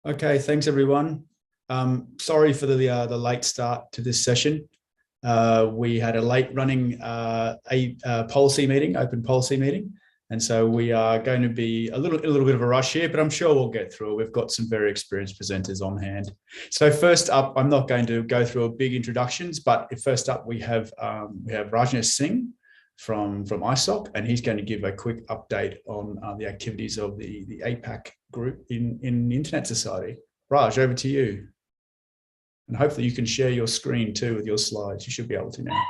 Okay, thanks everyone. Sorry for the late start to this session. We had a late running policy meeting, open policy meeting, and so we are going to be a little bit of a rush here, but I'm sure we'll get through it. We've got some very experienced presenters on hand. So first up, I'm not going to go through a big introductions, but first up we have Rajneesh Singh from ISOC, and he's going to give a quick update on the activities of the Apac group in the Internet Society. Raj, over to you. And hopefully you can share your screen too with your slides. You should be able to now.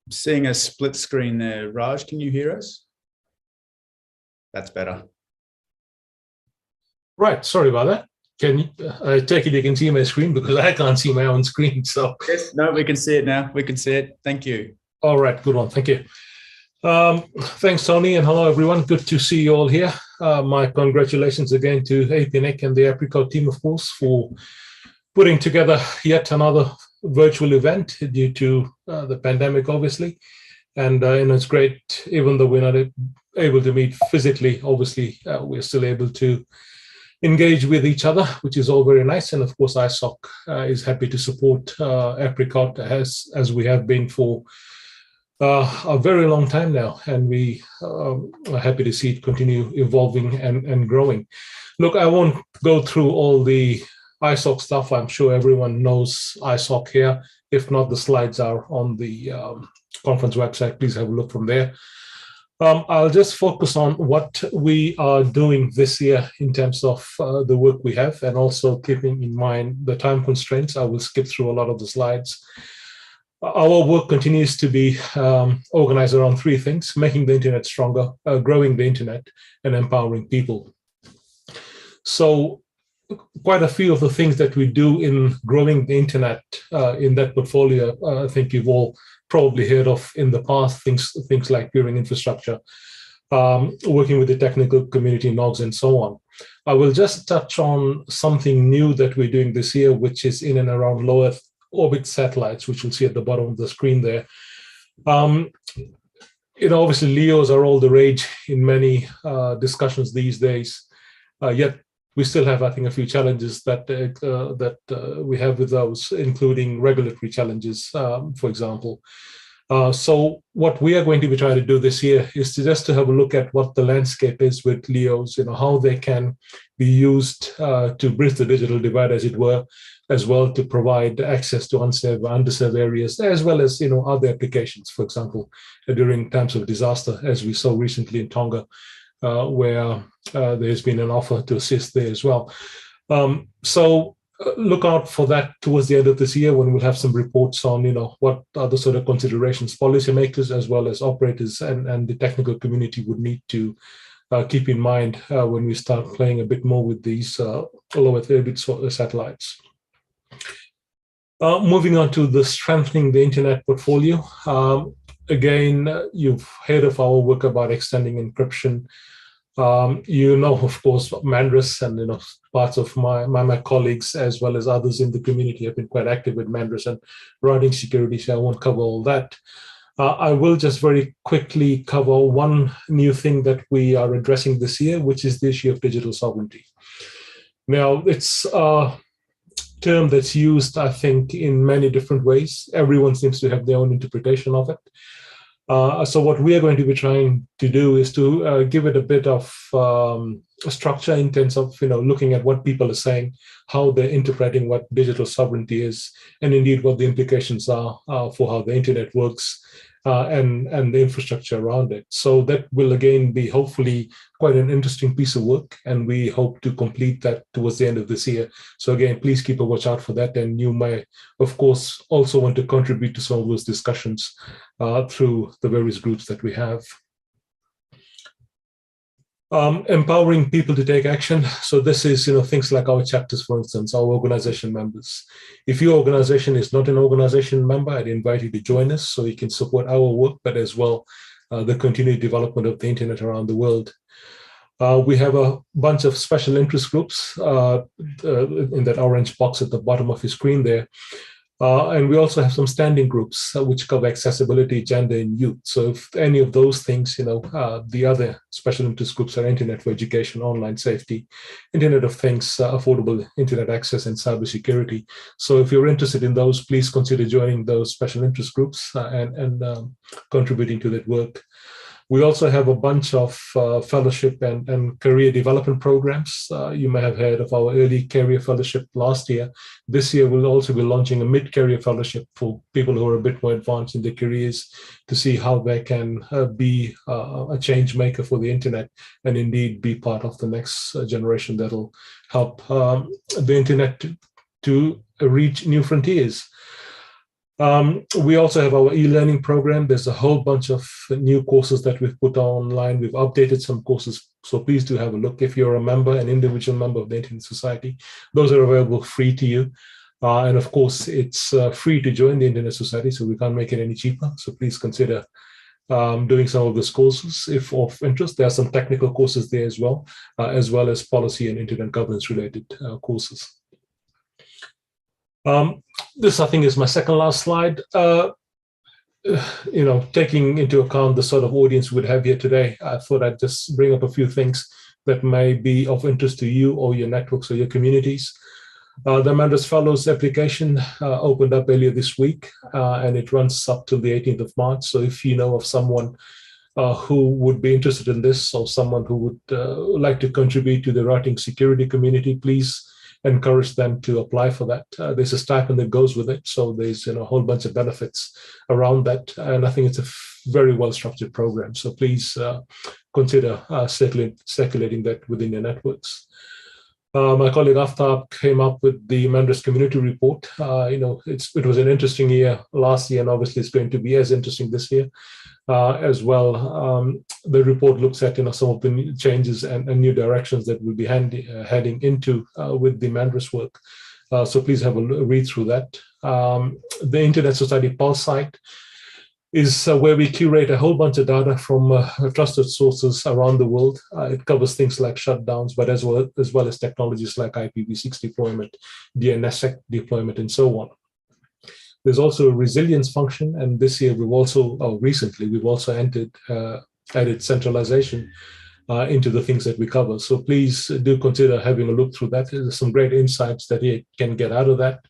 I'm seeing a split screen there. Raj, can you hear us? That's better. Right, sorry about that. Can you, I take it you can see my screen because I can't see my own screen. So yes, no, we can see it now. We can see it. Thank you. All right, good one. Thank you. Thanks, Tony, and hello, everyone. Good to see you all here. My congratulations again to APNIC and the APRICOT team, of course, for putting together yet another virtual event due to the pandemic, obviously. And it's great, even though we're not able to meet physically, obviously, we're still able to engage with each other, which is all very nice. And of course, ISOC is happy to support APRICOT as we have been for a very long time now. And we are happy to see it continue evolving and growing. Look, I won't go through all the ISOC stuff. I'm sure everyone knows ISOC here. If not, the slides are on the conference website. Please have a look from there. I'll just focus on what we are doing this year in terms of the work we have, and also keeping in mind the time constraints. I will skip through a lot of the slides. Our work continues to be organized around three things: making the internet stronger, growing the internet, and empowering people. So quite a few of the things that we do in growing the internet in that portfolio, I think you've all probably heard of in the past, things like peering infrastructure, working with the technical community, NOGs, and so on. I will just touch on something new that we're doing this year, which is in and around low Earth orbit satellites, which you'll see at the bottom of the screen there. Obviously, LEOs are all the rage in many discussions these days, yet we still have, I think, a few challenges that we have with those, including regulatory challenges, for example. So what we are going to be trying to do this year is to have a look at what the landscape is with LEOs, how they can be used to bridge the digital divide, as it were, as well to provide access to underserved areas, as well as other applications, for example, during times of disaster, as we saw recently in Tonga, where there's been an offer to assist there as well. So look out for that towards the end of this year, when we'll have some reports on what other sort of considerations policymakers as well as operators and the technical community would need to keep in mind when we start playing a bit more with these low Earth orbit satellites. Moving on to the strengthening the internet portfolio. Again, you've heard of our work about extending encryption. Of course, Mandris and parts of my colleagues as well as others in the community have been quite active with Mandris and routing security, so I won't cover all that. I will just very quickly cover one new thing that we are addressing this year, which is the issue of digital sovereignty. Now, it's a term that's used, I think, in many different ways. Everyone seems to have their own interpretation of it. So what we are going to be trying to do is to give it a bit of structure in terms of looking at what people are saying, how they're interpreting what digital sovereignty is, and indeed what the implications are for how the internet works and the infrastructure around it. So that will again be hopefully quite an interesting piece of work, and we hope to complete that towards the end of this year. So again, please keep a watch out for that, and you may, of course, also want to contribute to some of those discussions through the various groups that we have. Empowering people to take action. So this is, things like our chapters, for instance, our organization members. If your organization is not an organization member, I'd invite you to join us so you can support our work, but as well the continued development of the internet around the world. We have a bunch of special interest groups in that orange box at the bottom of your screen there. And we also have some standing groups which cover accessibility, gender, and youth. So if any of those things, the other special interest groups are Internet for Education, Online Safety, Internet of Things, Affordable Internet Access, and Cybersecurity. So if you're interested in those, please consider joining those special interest groups and contributing to that work. We also have a bunch of fellowship and career development programs. You may have heard of our early career fellowship last year. This year, we'll also be launching a mid-career fellowship for people who are a bit more advanced in their careers to see how they can be a change maker for the internet and indeed be part of the next generation that'll help the internet to reach new frontiers. We also have our e-learning program. There's a whole bunch of new courses that we've put online. We've updated some courses, so please do have a look. If you're a member, an individual member of the Internet Society, those are available free to you. And of course, it's free to join the Internet Society, so we can't make it any cheaper. So please consider doing some of those courses if of interest. There are some technical courses there as well as policy and internet governance related courses. This, I think, is my second last slide. Taking into account the sort of audience we'd have here today, I thought I'd just bring up a few things that may be of interest to you or your networks or your communities. The Manders Fellows application opened up earlier this week, and it runs up till the 18th of March. So if you know of someone who would be interested in this, or someone who would like to contribute to the writing security community, please encourage them to apply for that. There's a stipend that goes with it, so there's a whole bunch of benefits around that, and I think it's a very well-structured program. So please consider circulating that within your networks. My colleague Aftab came up with the Manders Community Report. It was an interesting year last year, and obviously it's going to be as interesting this year as well. The report looks at some of the new changes and new directions that we'll be heading into with the Manders work. So please have a read through that. The Internet Society Pulse site is where we curate a whole bunch of data from trusted sources around the world. It covers things like shutdowns, but as well as technologies like IPv6 deployment, DNSSEC deployment, and so on. There's also a resilience function, and this year recently we've also added centralization into the things that we cover. So please do consider having a look through that. There's some great insights that you can get out of that.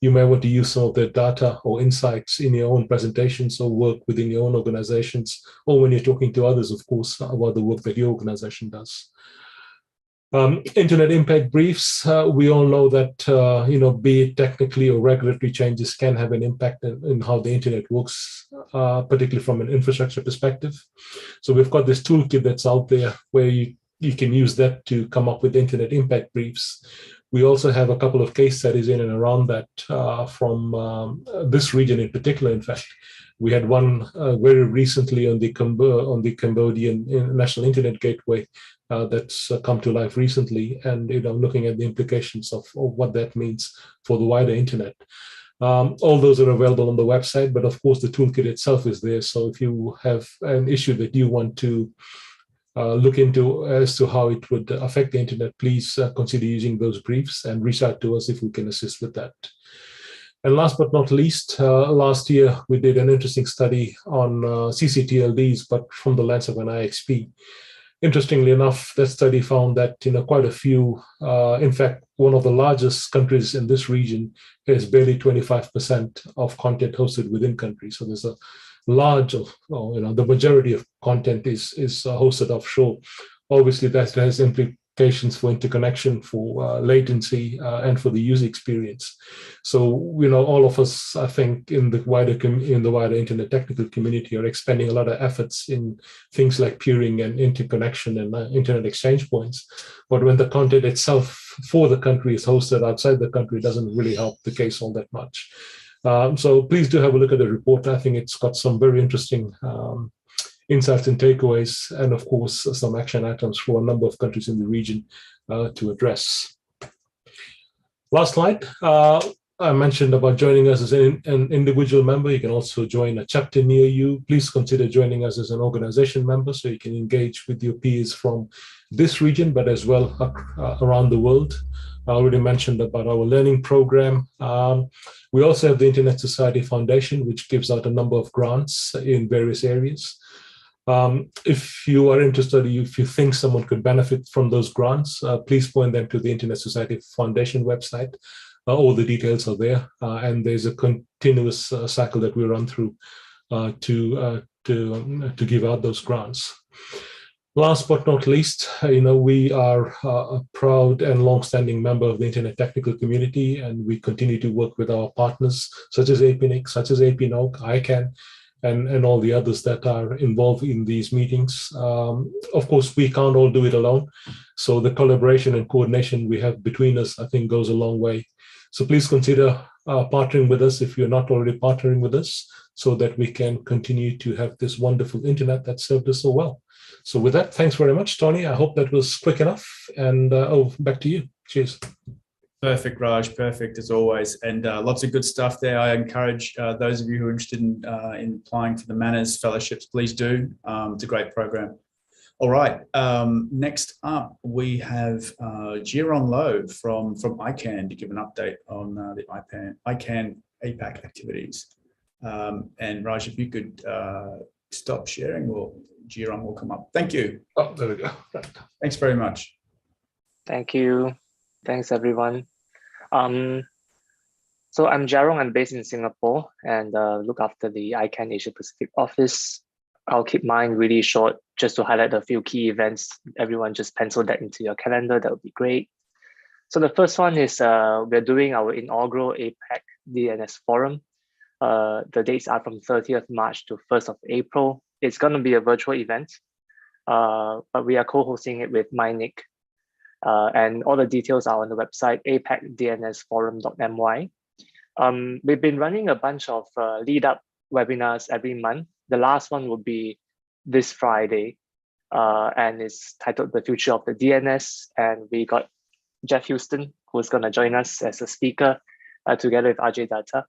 You may want to use some of the data or insights in your own presentations or work within your own organizations, or when you're talking to others, of course, about the work that your organization does. Internet impact briefs, we all know that, be it technically or regulatory changes can have an impact in how the internet works, particularly from an infrastructure perspective. So we've got this toolkit that's out there where you can use that to come up with internet impact briefs. We also have a couple of case studies in and around that from this region in particular. In fact, we had one very recently on the Cambodian National Internet Gateway that's come to life recently, and looking at the implications of what that means for the wider internet. All those are available on the website, but of course the toolkit itself is there. So if you have an issue that you want to look into as to how it would affect the internet, please consider using those briefs and reach out to us if we can assist with that. And last but not least, last year we did an interesting study on CCTLDs, but from the lens of an IXP. Interestingly enough, that study found that quite a few, in fact, one of the largest countries in this region has barely 25% of content hosted within country. So there's a large of, the majority of content is hosted offshore. Obviously, that has implications for interconnection, for latency, and for the user experience. So, all of us, I think, in the wider internet technical community are expending a lot of efforts in things like peering and interconnection and internet exchange points. But when the content itself for the country is hosted outside the country, it doesn't really help the case all that much. So please do have a look at the report. I think it's got some very interesting insights and takeaways, and of course, some action items for a number of countries in the region to address. Last slide. I mentioned about joining us as an individual member. You can also join a chapter near you. Please consider joining us as an organization member so you can engage with your peers from this region, but as well around the world. I already mentioned about our learning program. We also have the Internet Society Foundation, which gives out a number of grants in various areas. If you are interested, if you think someone could benefit from those grants, please point them to the Internet Society Foundation website. All the details are there, and there's a continuous cycle that we run through to give out those grants. Last but not least, we are a proud and long-standing member of the Internet technical community, and we continue to work with our partners such as APNIC, such as APNOG, Ican, and all the others that are involved in these meetings. Of course, we can't all do it alone. So the collaboration and coordination we have between us, I think, goes a long way. So please consider partnering with us if you're not already partnering with us, so that we can continue to have this wonderful internet that served us so well. So with that, thanks very much, Tony. I hope that was quick enough. And back to you. Cheers. Perfect, Raj. Perfect as always, and lots of good stuff there. I encourage those of you who are interested in applying for the Manners Fellowships, please do. It's a great program. All right. Next up, we have Jirong Lo from Icann to give an update on the Icann Apac activities. And Raj, if you could stop sharing, Jirong will come up. Thank you. Oh, there we go. Right. Thanks very much. Thank you. Thanks, everyone. So I'm Jirong. I'm based in Singapore and look after the Icann Asia Pacific office. I'll keep mine really short just to highlight a few key events. Everyone just pencil that into your calendar. That would be great. So the first one is we're doing our inaugural APAC DNS forum. The dates are from 30th March to 1st of April. It's going to be a virtual event, but we are co-hosting it with MyNIC. And all the details are on the website, apacdnsforum.my. We've been running a bunch of lead-up webinars every month. The last one will be this Friday, and it's titled The Future of the DNS. And we got Jeff Houston, who's going to join us as a speaker together with RJ Data.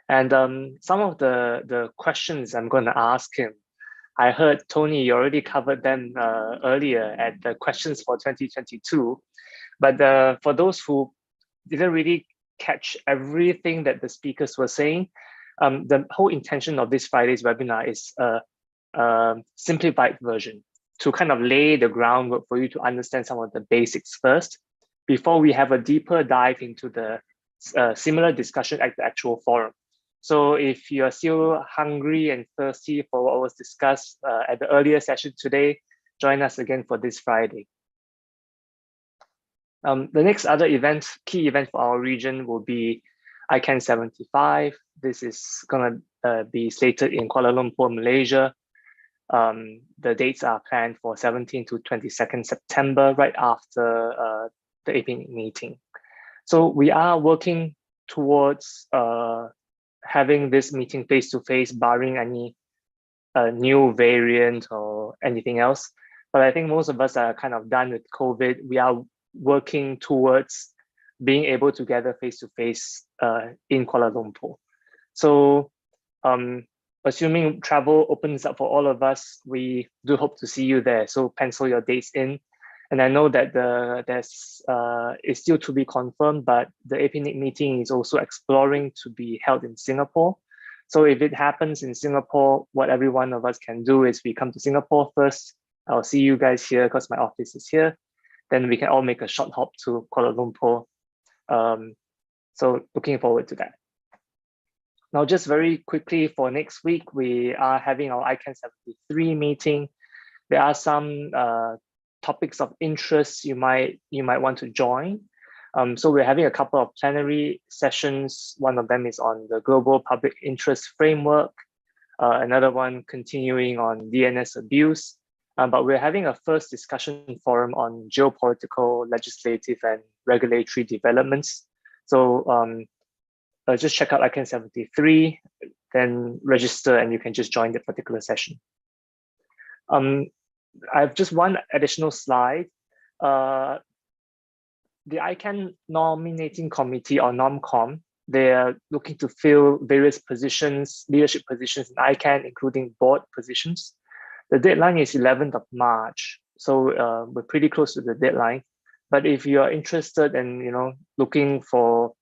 And some of the questions I'm going to ask him, I heard, Tony, you already covered them earlier at the questions for 2022. But for those who didn't really catch everything that the speakers were saying, the whole intention of this Friday's webinar is a simplified version to kind of lay the groundwork for you to understand some of the basics first, before we have a deeper dive into the similar discussion at the actual forum. So if you're still hungry and thirsty for what was discussed at the earlier session today, join us again for this Friday. The next other event, key event for our region, will be Icann 75. This is going to be slated in Kuala Lumpur, Malaysia. The dates are planned for 17 to 22nd September, right after the APNIC meeting. So we are working towards having this meeting face-to-face, barring any new variant or anything else. But I think most of us are kind of done with COVID. We are working towards being able to gather face-to-face in Kuala Lumpur. So assuming travel opens up for all of us, we do hope to see you there. So pencil your dates in. And I know that it's still to be confirmed, but the APNIC meeting is also exploring to be held in Singapore. So if it happens in Singapore, what every one of us can do is we come to Singapore first. I'll see you guys here because my office is here. Then we can all make a short hop to Kuala Lumpur. So looking forward to that. Now, just very quickly for next week, we are having our Icann 73 meeting. There are some topics of interest you might want to join. So we're having a couple of plenary sessions. One of them is on the Global Public Interest Framework. Another one continuing on DNS abuse. But we're having a first discussion forum on geopolitical, legislative, and regulatory developments. So just check out Icann 73, then register, and you can just join the particular session. I have just one additional slide. the Icann nominating committee or NomCom, they're looking to fill various positions, leadership positions in Icann, including board positions. The deadline is 11th of March, so we're pretty close to the deadline. But if you are interested and looking for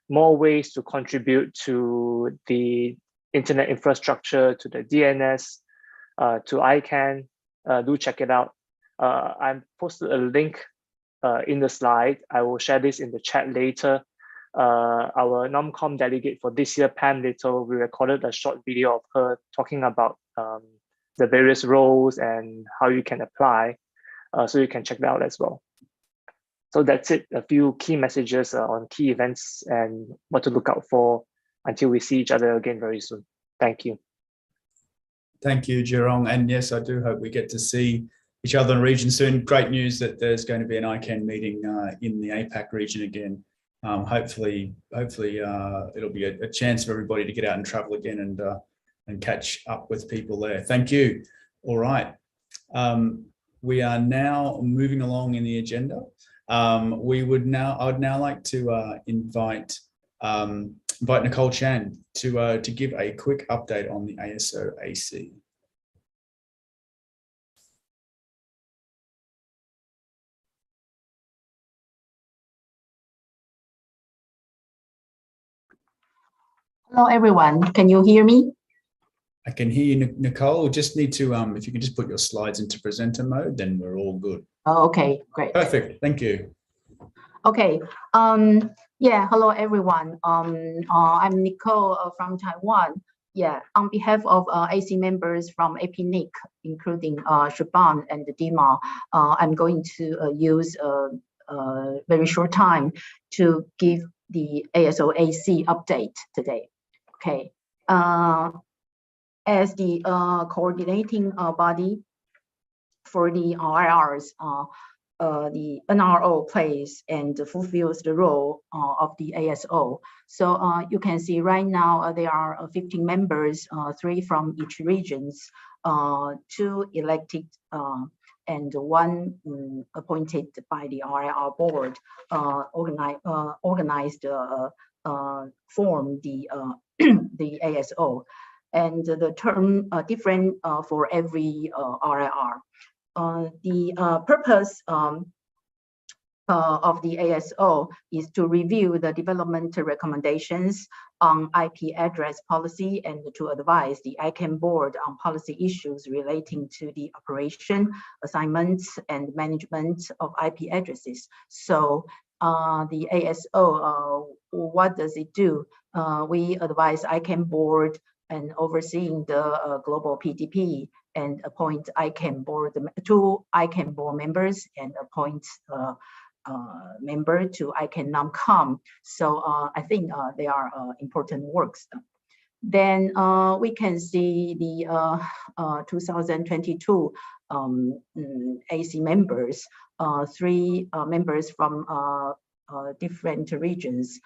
more ways to contribute to the internet infrastructure, to the DNS, to Icann, do check it out. I've posted a link in the slide. I will share this in the chat later. Our NomCom delegate for this year, Pam Little, we recorded a short video of her talking about the various roles and how you can apply. So you can check that out as well. So that's it, a few key messages on key events and what to look out for until we see each other again very soon. Thank you. Thank you, Jerong. And yes, I do hope we get to see each other in the region soon. Great news that there's going to be an Icann meeting in the APAC region again. Hopefully, it'll be a chance for everybody to get out and travel again and catch up with people there. Thank you. All right. We are now moving along in the agenda. I would now like to invite Nicole Chan to give a quick update on the ASO AC. Hello, everyone. Can you hear me? I can hear you, Nicole. Just need to, if you can just put your slides into presenter mode, then we're all good. Oh, okay, great. Perfect. Thank you. Okay. Yeah. Hello, everyone. I'm Nicole from Taiwan. Yeah. On behalf of AC members from APNIC, including Shaban and Dima, I'm going to use a very short time to give the ASO AC update today. Okay. As the coordinating body for the RIRs, the NRO plays and fulfills the role of the ASO. So you can see right now there are 15 members, 3 from each regions, 2 elected and 1 appointed by the RIR board, organized form the the ASO, and the term different for every RIR. The purpose of the ASO is to review the development recommendations on IP address policy and to advise the Icann board on policy issues relating to the operation, assignments, and management of IP addresses. So the ASO, what does it do? We advise Icann board and overseeing the global PTP and appoint Icann board, 2 Icann board members and appoint member to Icann NomCom. So I think they are important works. Then we can see the 2022 AC members, 3 members from different regions.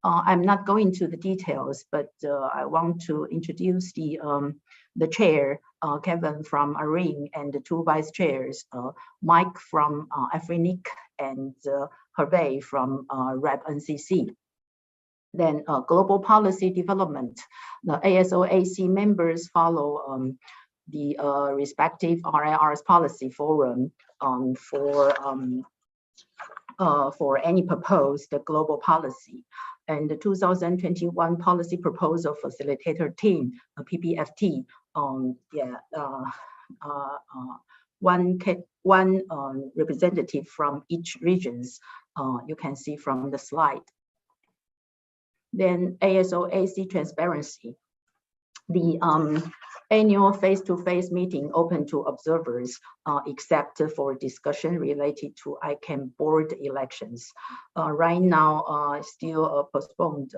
I'm not going to the details, but I want to introduce the chair, Kevin from ARIN, and the 2 vice chairs, Mike from APRICOT and Hervé from REP NCC. Then global policy development. The ASO AC members follow the respective RIR's policy forum for any proposed global policy. And the 2021 policy proposal facilitator team, PPFT, one representative from each regions, you can see from the slide. Then ASO AC transparency. The annual face-to-face meeting open to observers, except for discussion related to Icann board elections. Right now, still postponed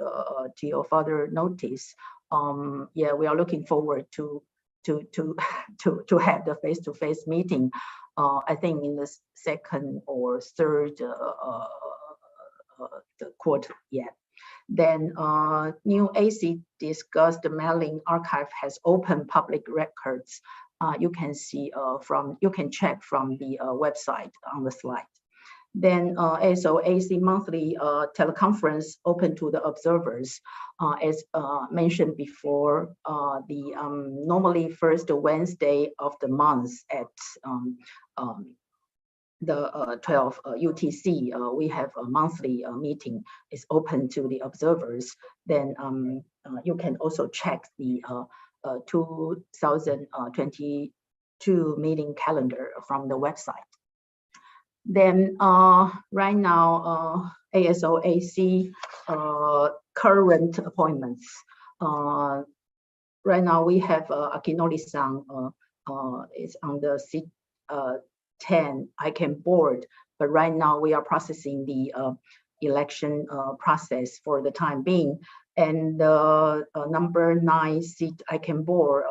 till further notice. Yeah, we are looking forward to have the face-to-face meeting. I think in the 2nd or 3rd the quarter. Yeah. Then new AC discussed the mailing archive has open public records. You can see you can check from the website on the slide. Then ASO/AC monthly teleconference open to the observers. As mentioned before, normally first Wednesday of the month at the 12 UTC, we have a monthly meeting. It's open to the observers. Then you can also check the 2022 meeting calendar from the website. Then right now, ASO/AC current appointments. Right now we have Akinori-san is on the seat 10 Ican board, but right now we are processing the election process for the time being. And number 9 seat Ican board,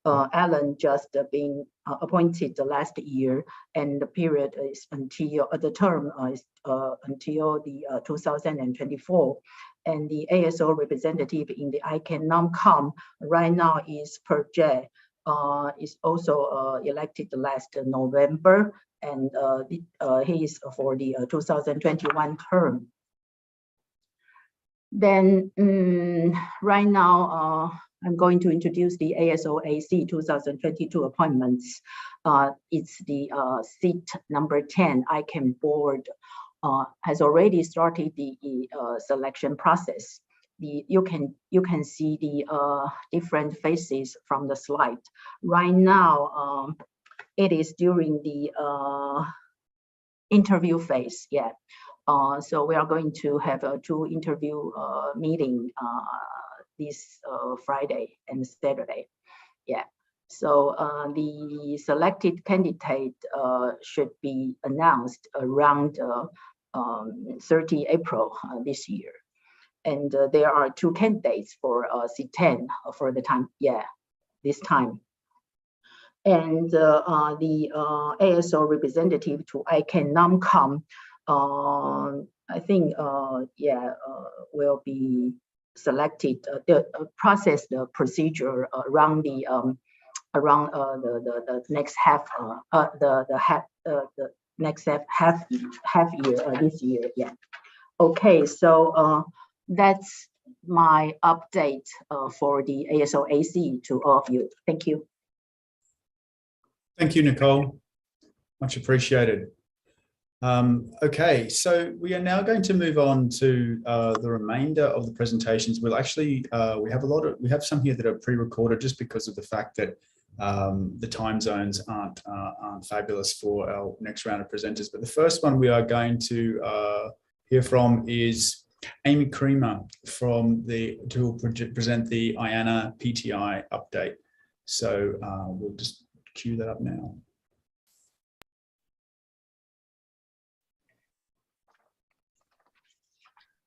Alan just being appointed the last year, and the period is until the term is until the 2024. And the ASO representative in the Ican NomCom right now is Per J. Is also elected last November, and he is for the 2021 term. Then right now, I'm going to introduce the ASO/AC 2022 appointments. It's the seat number 10 Ican board has already started the selection process. You can see the different faces from the slide. Right now, it is during the interview phase. Yeah. So we are going to have a 2 interview meeting this Friday and Saturday. Yeah. So the selected candidate should be announced around 30 April this year. And there are 2 candidates for C10 for the time, this time. And the ASO representative to Ican NomCom, I think, will be selected. The process, the procedure around the next half, the next half year this year. Yeah. Okay, so that's my update for the ASO/AC to all of you. Thank you. Thank you, Nicole. Much appreciated. Okay, so we are now going to move on to the remainder of the presentations. We'll actually we have some here that are pre-recorded just because of the fact that the time zones aren't fabulous for our next round of presenters. But the first one we are going to hear from is Amy Creamer who will present the IANA PTI update. So we'll just cue that up now.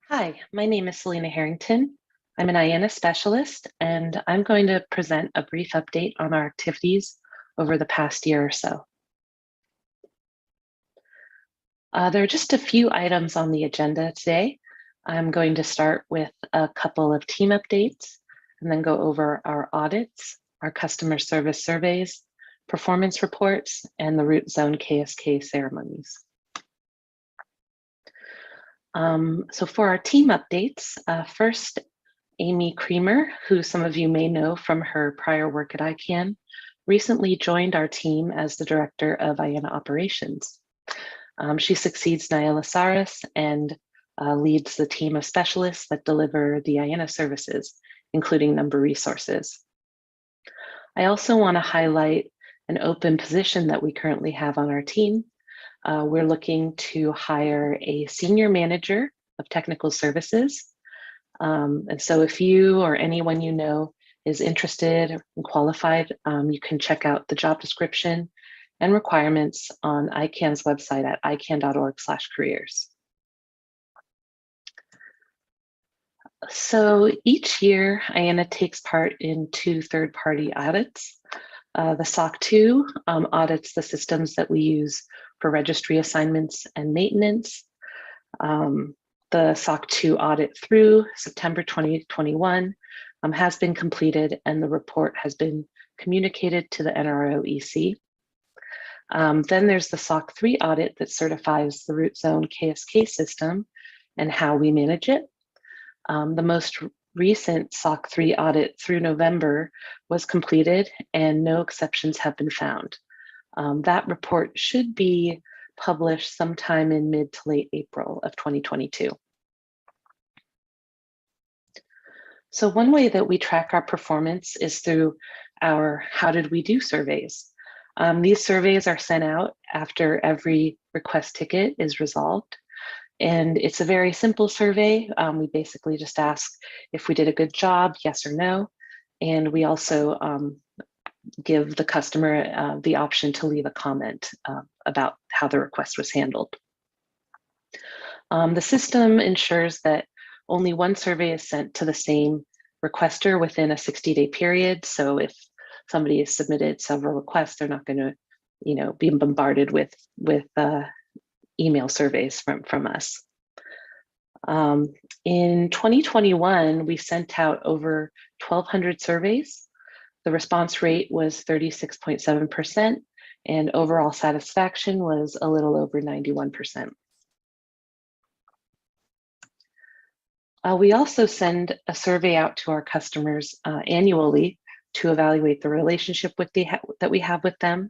Hi, my name is Selena Harrington. I'm an IANA specialist, and I'm going to present a brief update on our activities over the past year or so. There are just a few items on the agenda today. I'm going to start with a couple of team updates and then go over our audits, our customer service surveys, performance reports, and the root zone KSK ceremonies. So for our team updates, first, Amy Creamer, who some of you may know from her prior work at Icann, recently joined our team as the Director of IANA Operations. She succeeds Naila Saras and leads the team of specialists that deliver the IANA services, including number resources. I also want to highlight an open position that we currently have on our team. We're looking to hire a senior manager of technical services. And so if you or anyone you know is interested and qualified, you can check out the job description and requirements on Icann's website at icann.org/careers. So each year, IANA takes part in 2 third-party audits. The SOC 2 audits the systems that we use for registry assignments and maintenance. The SOC 2 audit through September 2021 has been completed, and the report has been communicated to the NRO EC. Then there's the SOC 3 audit that certifies the root zone KSK system and how we manage it. The most recent SOC 3 audit through November was completed and no exceptions have been found. That report should be published sometime in mid to late April of 2022. So one way that we track our performance is through our How Did We Do surveys. These surveys are sent out after every request ticket is resolved. And it's a very simple survey. We basically just ask if we did a good job, yes or no. And we also give the customer the option to leave a comment about how the request was handled. The system ensures that only one survey is sent to the same requester within a 60-day period. So if somebody has submitted several requests, they're not going to, be bombarded with email surveys from us. In 2021, we sent out over 1,200 surveys. The response rate was 36.7%, and overall satisfaction was a little over 91%. We also send a survey out to our customers annually to evaluate the relationship that we have with them.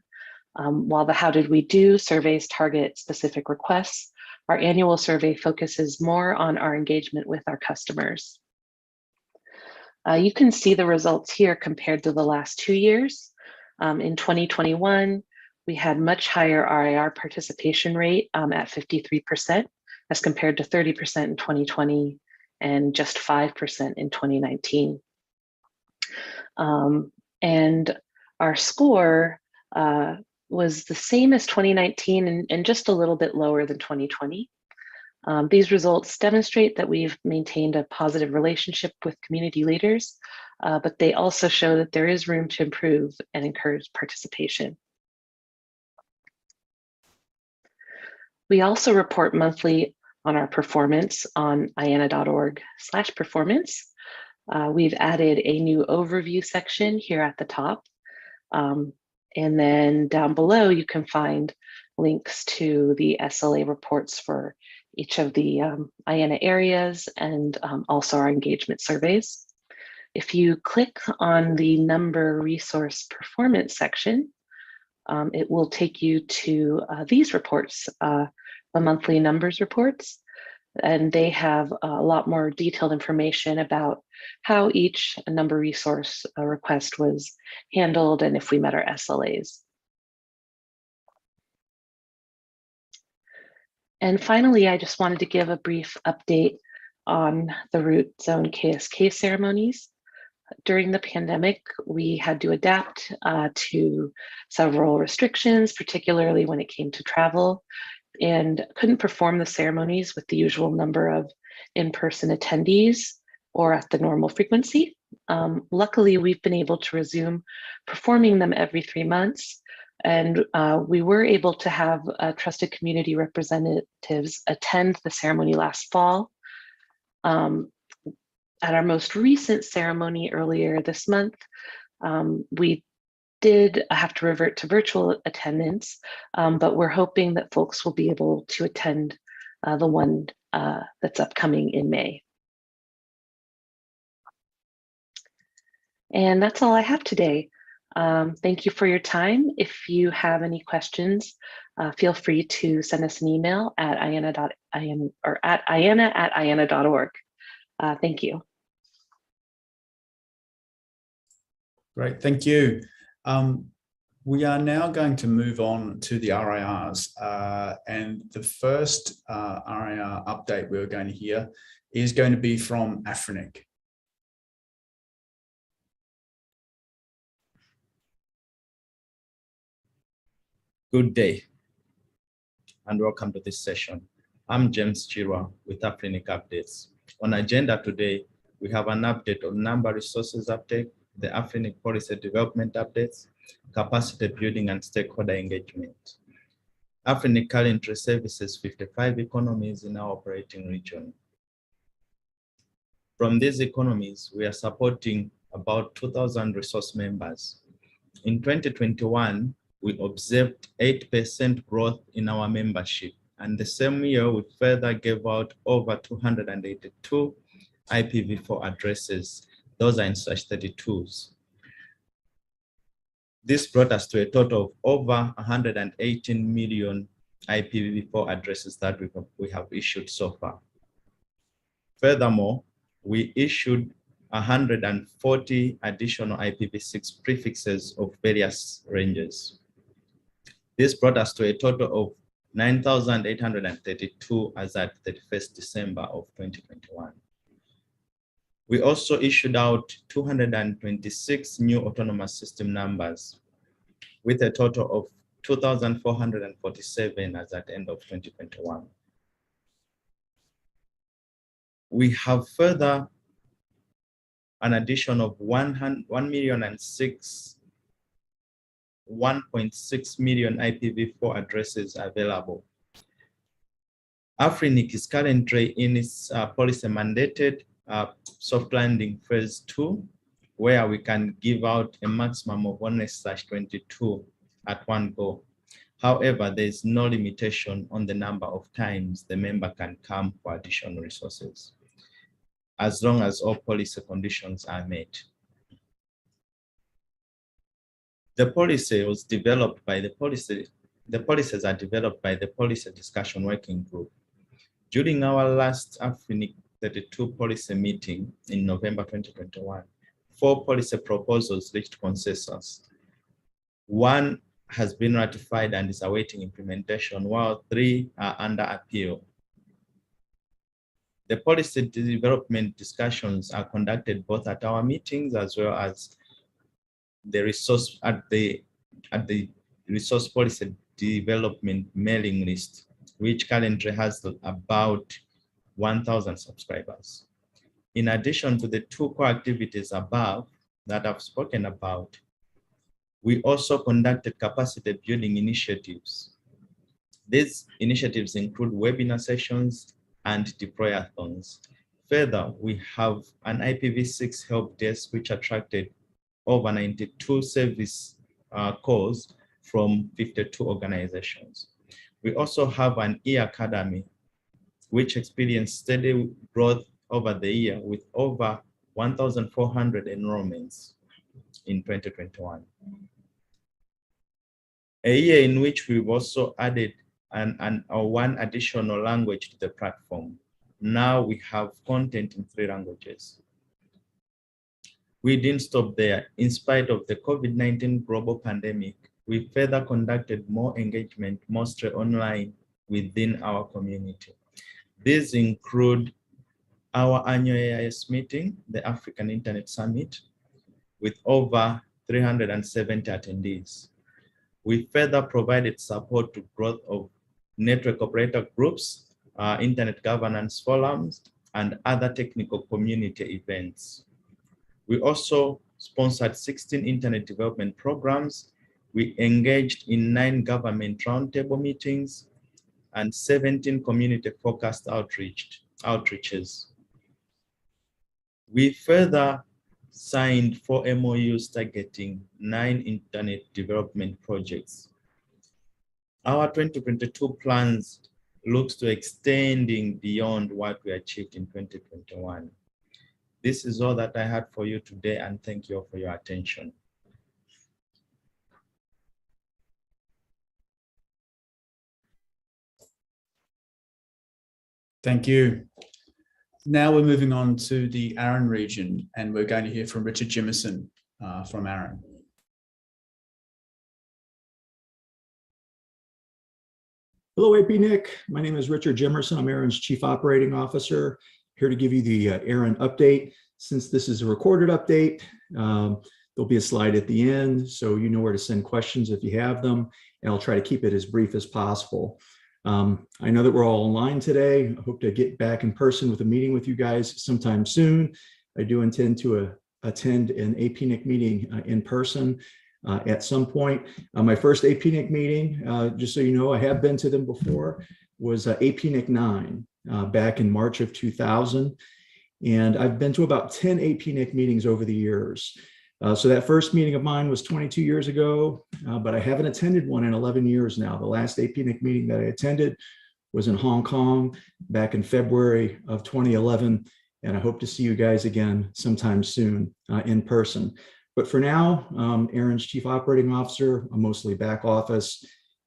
While the How Did We Do surveys target specific requests, our annual survey focuses more on our engagement with our customers. You can see the results here compared to the last 2 years. In 2021, we had much higher RIR participation rate at 53% as compared to 30% in 2020 and just 5% in 2019. And our score was the same as 2019 and just a little bit lower than 2020. These results demonstrate that we've maintained a positive relationship with community leaders, but they also show that there is room to improve and encourage participation. We also report monthly on our performance on iana.org/performance. We've added a new overview section here at the top. And then down below, you can find links to the SLA reports for each of the IANA areas and also our engagement surveys. If you click on the number resource performance section, it will take you to these reports, the monthly numbers reports, and they have a lot more detailed information about how each number resource request was handled and if we met our SLAs. And finally, I just wanted to give a brief update on the root zone KSK ceremonies. During the pandemic, we had to adapt to several restrictions, particularly when it came to travel, and couldn't perform the ceremonies with the usual number of in-person attendees or at the normal frequency. Luckily, we've been able to resume performing them every 3 months, and we were able to have trusted community representatives attend the ceremony last fall. At our most recent ceremony earlier this month, we did have to revert to virtual attendance, but we're hoping that folks will be able to attend the one that's upcoming in May. And that's all I have today. Thank you for your time. If you have any questions, feel free to send us an email at iana@iana.org. Thank you. Great, thank you. We are now going to move on to the RIRs, and the first RIR update we're going to hear is going to be from APRICOT. Good day and welcome to this session. I'm James Chirwa with APNIC Updates. On agenda today, we have an update on number resources update, the APNIC policy development updates, capacity building and stakeholder engagement. APNIC currently services 55 economies in our operating region. From these economies, we are supporting about 2,000 resource members. In 2021, we observed 8% growth in our membership. And the same year, we further gave out over 282 IPv4 addresses. Those are in such 32s. This brought us to a total of over 118 million IPv4 addresses that we have issued so far. Furthermore, we issued 140 additional IPv6 prefixes of various ranges. This brought us to a total of 9,832 as at 31st December of 2021. We also issued out 226 new autonomous system numbers with a total of 2,447 as at end of 2021. We have further an addition of 1.6 million IPv4 addresses available. APRICOT is currently in its policy mandated soft landing phase 2, where we can give out a maximum of only /22 at one go. However, there is no limitation on the number of times the member can come for additional resources, as long as all policy conditions are met. The policy was developed by the policies are developed by the Policy Discussion Working Group. During our last APNIC 32 policy meeting in November 2021, 4 policy proposals reached consensus. 1 has been ratified and is awaiting implementation, while 3 are under appeal. The policy development discussions are conducted both at our meetings as well as the resource resource policy development mailing list, which currently has about 1,000 subscribers. In addition to the 2 core activities above that I've spoken about, we also conducted capacity building initiatives. These initiatives include webinar sessions and deployathons. Further, we have an IPv6 help desk which attracted over 92 service calls from 52 organizations. We also have an e-academy which experienced steady growth over the year with over 1,400 enrollments in 2021. A year in which we've also added one additional language to the platform. Now we have content in 3 languages. We didn't stop there. In spite of the COVID-19 global pandemic, we further conducted more engagement, mostly online, within our community. These include our annual AIS meeting, the African Internet Summit, with over 370 attendees. We further provided support to growth of network operator groups, internet governance forums, and other technical community events. We also sponsored 16 internet development programs. We engaged in 9 government roundtable meetings and 17 community-focused outreaches. We further signed 4 MOUs targeting 9 internet development projects. Our 2022 plans looks to extending beyond what we achieved in 2021. This is all that I had for you today, and thank you all for your attention. Thank you. Now we're moving on to the Arran region, and we're going to hear from Richard Jimerson from Arran. Hello, APNIC. My name is Richard Jimerson. I'm Arran's Chief Operating Officer, here to give you the Arran update. Since this is a recorded update, there'll be a slide at the end, so you know where to send questions if you have them, and I'll try to keep it as brief as possible. I know that we're all online today. I hope to get back in person with a meeting with you guys sometime soon. I do intend to attend an APNIC meeting in person at some point. My first APNIC meeting, just so you know, I have been to them before, was APNIC 9 back in March of 2000. And I've been to about 10 APNIC meetings over the years. So that first meeting of mine was 22 years ago. but I haven't attended one in 11 years now. The last APNIC meeting that I attended was in Hong Kong back in February of 2011, and I hope to see you guys again sometime soon in person. But for now, Aaron's Chief Operating Officer. I'm mostly back office,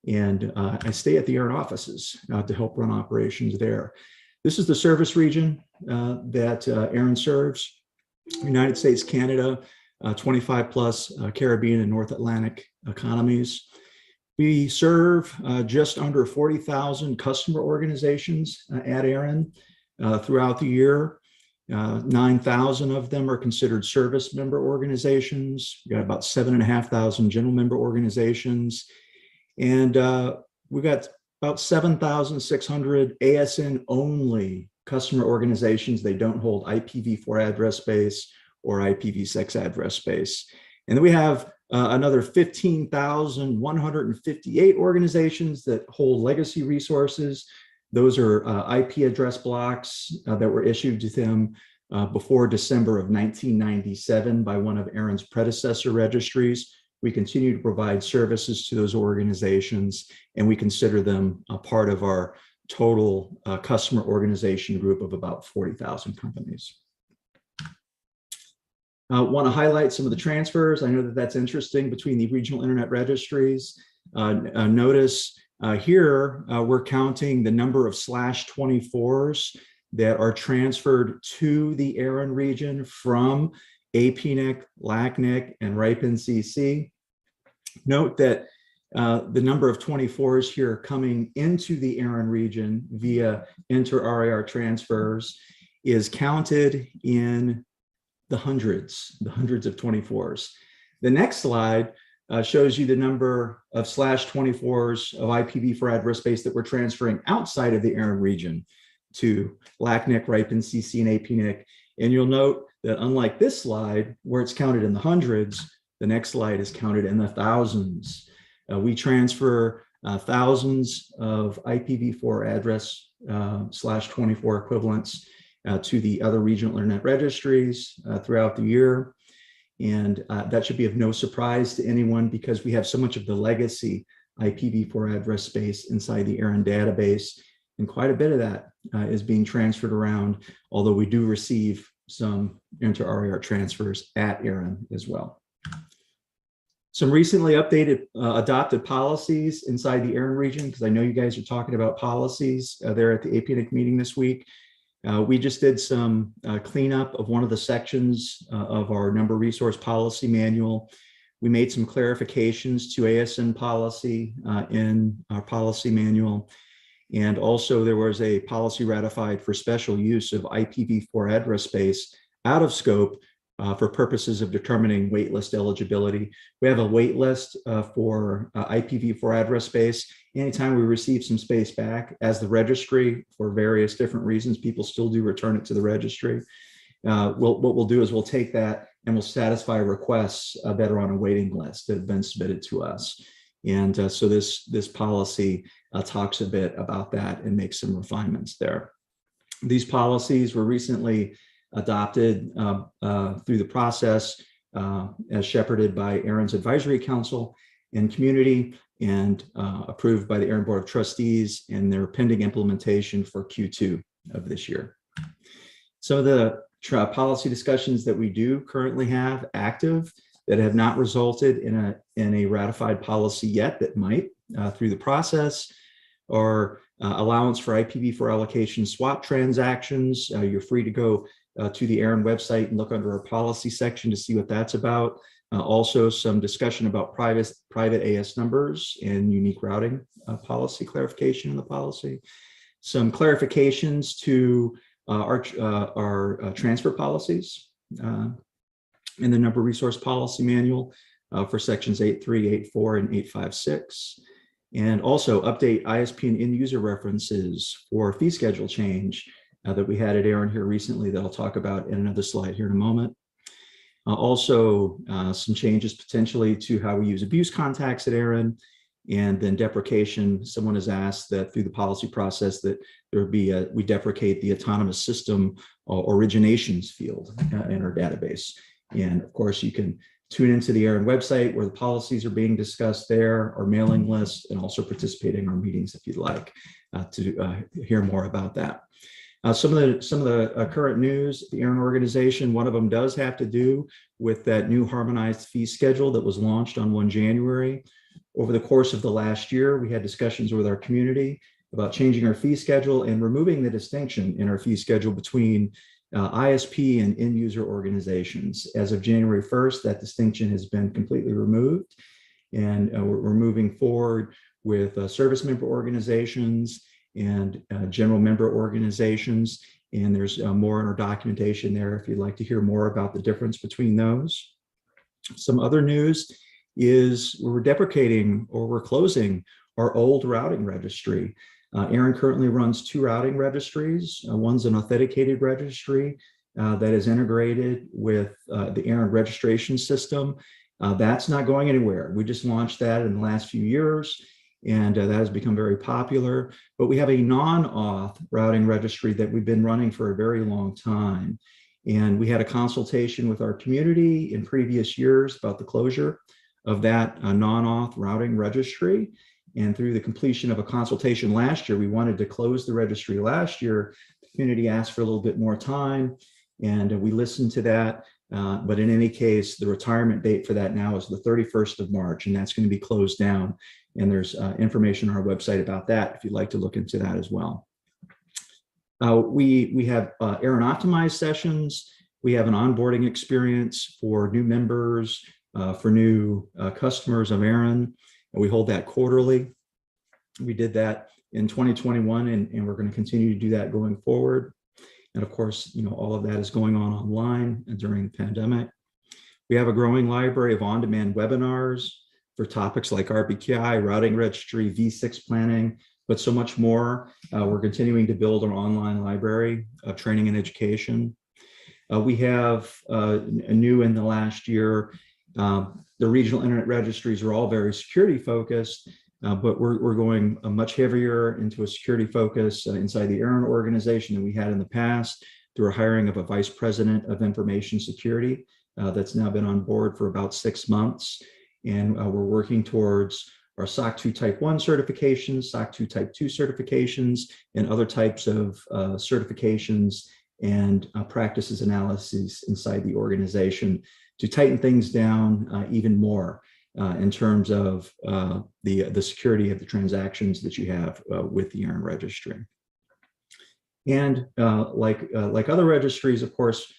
and I stay at the Aaron offices to help run operations there. This is the service region that Aaron serves: United States, Canada, 25 plus Caribbean and North Atlantic economies. We serve just under 40,000 customer organizations at Aaron throughout the year. 9,000 of them are considered service member organizations. We got about 7,500 general member organizations. And we got about 7,600 ASN only customer organizations. They don't hold IPv4 address space or IPv6 address space. And then we have another 15,158 organizations that hold legacy resources. Those are IP address blocks that were issued to them before December of 1997 by one of Aaron's predecessor registries. We continue to provide services to those organizations, and we consider them a part of our total customer organization group of about 40,000 companies. I want to highlight some of the transfers. I know that that's interesting between the regional internet registries. Notice here we're counting the number of /24s that are transferred to the Aaron region from APNIC, LACNIC, and RIPE-NCC. Note that the number of 24s here coming into the Aaron region via inter-RIR transfers is counted in the hundreds of 24s. The next slide shows you the number of /24s of IPv4 address space that we're transferring outside of the Aaron region to LACNIC, RIPE-NCC, and APNIC. And you'll note that unlike this slide, where it's counted in the hundreds, the next slide is counted in the thousands. We transfer thousands of IPv4 address /24 equivalents to the other regional internet registries throughout the year. And that should be of no surprise to anyone because we have so much of the legacy IPv4 address space inside the Aaron database. And quite a bit of that is being transferred around, although we do receive some inter-RIR transfers at Aaron as well. Some recently updated adopted policies inside the Aaron region, because I know you guys are talking about policies there at the APNIC meeting this week. We just did some cleanup of one of the sections of our number resource policy manual. We made some clarifications to ASN policy in our policy manual. And also there was a policy ratified for special use of IPv4 address space out of scope for purposes of determining waitlist eligibility. We have a waitlist for IPv4 address space. Anytime we receive some space back as the registry for various different reasons, people still do return it to the registry. What we'll do is we'll take that and we'll satisfy requests that are on a waiting list that have been submitted to us. And so this policy talks a bit about that and makes some refinements there. These policies were recently adopted through the process as shepherded by Aaron's Advisory Council and community and approved by the Aaron Board of Trustees and their pending implementation for Q2 of this year. Some of the policy discussions that we do currently have active that have not resulted in a ratified policy yet that might through the process or allowance for IPv4 allocation swap transactions. You're free to go to the Aaron website and look under our policy section to see what that's about. Also some discussion about private AS numbers and unique routing policy clarification in the policy. Some clarifications to our transfer policies in the number resource policy manual for sections 8.3, 8.4, and 8.5.6. And also update ISP and end user references for fee schedule change that we had at Aaron here recently that I'll talk about in another slide here in a moment. Also, some changes potentially to how we use abuse contacts at Aaron, and then deprecation. Someone has asked that through the policy process that there be we deprecate the autonomous system originations field in our database. And of course, you can tune into the APRICOT website where the policies are being discussed there, our mailing list, and also participate in our meetings if you'd like to hear more about that. Some of the current news, the APRICOT organization, one of them does have to do with that new harmonized fee schedule that was launched on 1 January. Over the course of the last year, we had discussions with our community about changing our fee schedule and removing the distinction in our fee schedule between ISP and end user organizations. As of January 1st, that distinction has been completely removed. And we're moving forward with service member organizations and general member organizations. And there's more in our documentation there if you'd like to hear more about the difference between those. Some other news is we're deprecating or we're closing our old routing registry. APRICOT currently runs 2 routing registries. One's an authenticated registry that is integrated with the APRICOT registration system. That's not going anywhere. We just launched that in the last few years, and that has become very popular. But we have a non-auth routing registry that we've been running for a very long time. And we had a consultation with our community in previous years about the closure of that non-auth routing registry. And through the completion of a consultation last year, we wanted to close the registry last year. The community asked for a little bit more time, and we listened to that. But in any case, the retirement date for that now is the 31st of March, and that's going to be closed down. And there's information on our website about that if you'd like to look into that as well. We have APRICOT optimized sessions. We have an onboarding experience for new members, for new customers of APRICOT. We hold that quarterly. We did that in 2021, and we're going to continue to do that going forward. And of course, all of that is going on online during the pandemic. We have a growing library of on-demand webinars for topics like RBKI, routing registry, V6 planning, but so much more. We're continuing to build an online library of training and education. We have new in the last year. The regional internet registries are all very security focused, but we're going much heavier into a security focus inside the APRICOT organization than we had in the past through a hiring of a vice president of information security that's now been on board for about 6 months. And we're working towards our SOC 2 Type 1 certifications, SOC 2 Type 2 certifications, and other types of certifications and practices analyses inside the organization to tighten things down even more in terms of the security of the transactions that you have with the APRICOT registry. And like other registries, of course,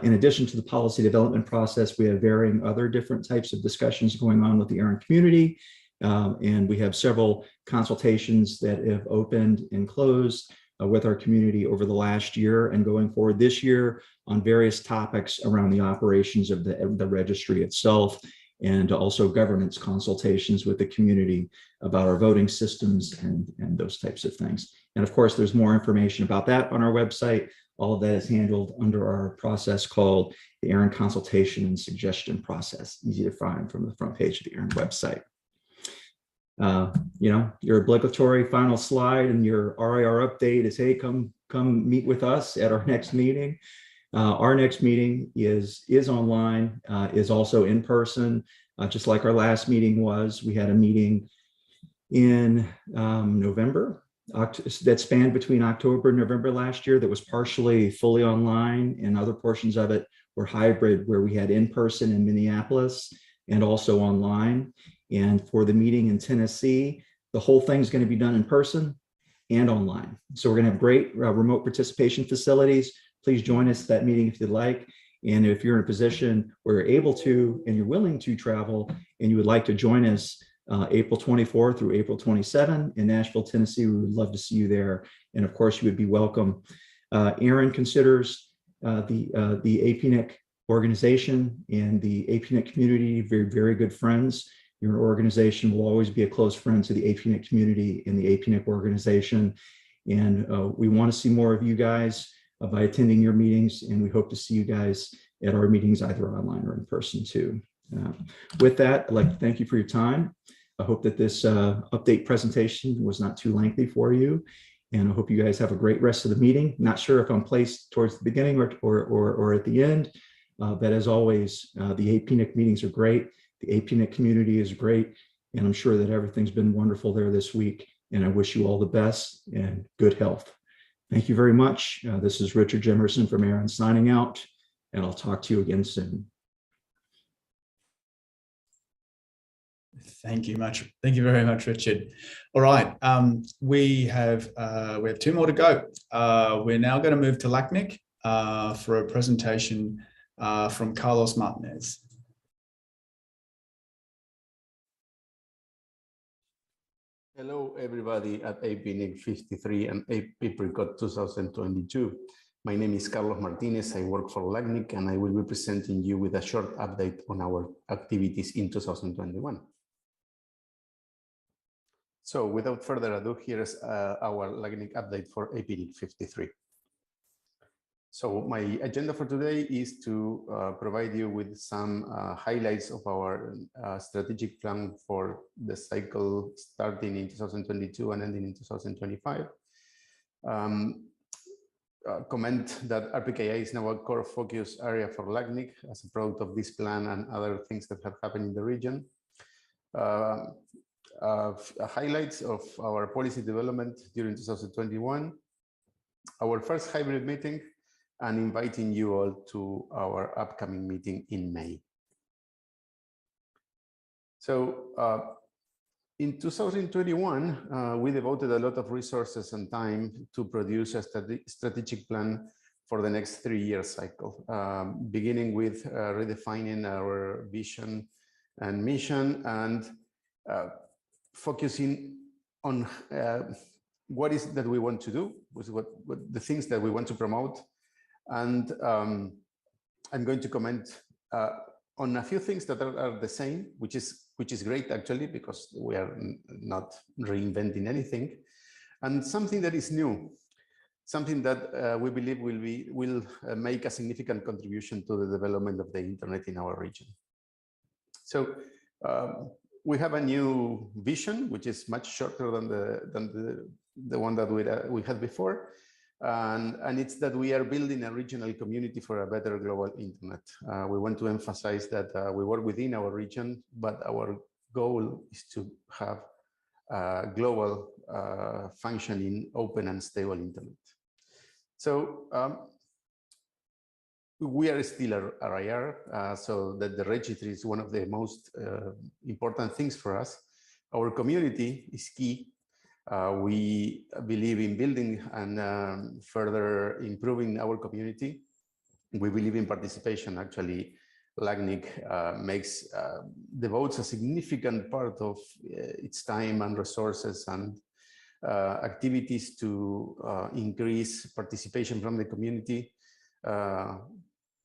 in addition to the policy development process, we have varying other different types of discussions going on with the APRICOT community. And we have several consultations that have opened and closed with our community over the last year and going forward this year on various topics around the operations of the registry itself, and also governance consultations with the community about our voting systems and those types of things. And of course, there's more information about that on our website. All of that is handled under our process called the APRICOT consultation and suggestion process, easy to find from the front page of the APRICOT website. Your obligatory final slide and your RIR update is, hey, come meet with us at our next meeting. Our next meeting is online, is also in person, just like our last meeting was. We had a meeting in November that spanned between October and November last year that was partially fully online, and other portions of it were hybrid, where we had in person in Minneapolis and also online. And for the meeting in Tennessee, the whole thing's going to be done in person and online. So we're going to have great remote participation facilities. Please join us at that meeting if you'd like. And if you're in a position where you're able to and you're willing to travel and you would like to join us April 24 through April 27 in Nashville, Tennessee, we would love to see you there. And of course, you would be welcome. APRICOT considers the APNIC organization and the APNIC community very, very good friends. Your organization will always be a close friend to the APNIC community and the APNIC organization. And we want to see more of you guys by attending your meetings, and we hope to see you guys at our meetings either online or in person too. With that, I'd like to thank you for your time. I hope that this update presentation was not too lengthy for you, and I hope you guys have a great rest of the meeting. Not sure if I'm placed towards the beginning or at the end, But as always, the APNIC meetings are great. The APNIC community is great. And I'm sure that everything's been wonderful there this week. And I wish you all the best and good health. Thank you very much. This is Richard Jimerson from ARIN signing out, and I'll talk to you again soon. Thank you much. Thank you very much, Richard. All right, we have 2 more to go. We're now going to move to LACNIC for a presentation from Carlos Martinez. Hello, everybody at APNIC 53 and APRICOT 2022. My name is Carlos Martinez. I work for LACNIC, and I will be presenting you with a short update on our activities in 2021. So without further ado, here's our LACNIC update for APNIC 53. So my agenda for today is to provide you with some highlights of our strategic plan for the cycle starting in 2022 and ending in 2025. Comment that RPKI is now a core focus area for LACNIC as a product of this plan and other things that have happened in the region. Highlights of our policy development during 2021, our first hybrid meeting, and inviting you all to our upcoming meeting in May. So in 2021, we devoted a lot of resources and time to produce a strategic plan for the next 3-year cycle, beginning with redefining our vision and mission and focusing on what is that we want to do, what the things that we want to promote. And I'm going to comment on a few things that are the same, which is great actually, because we are not reinventing anything, and something that is new, something that we believe will make a significant contribution to the development of the internet in our region. So we have a new vision, which is much shorter than the one that we had before. And it's that we are building a regional community for a better global internet. We want to emphasize that we work within our region, but our goal is to have a global functioning, open and stable internet. So we are still a RIR, so that the registry is one of the most important things for us. Our community is key. We believe in building and further improving our community. We believe in participation. Actually, LACNIC devotes a significant part of its time and resources and activities to increase participation from the community.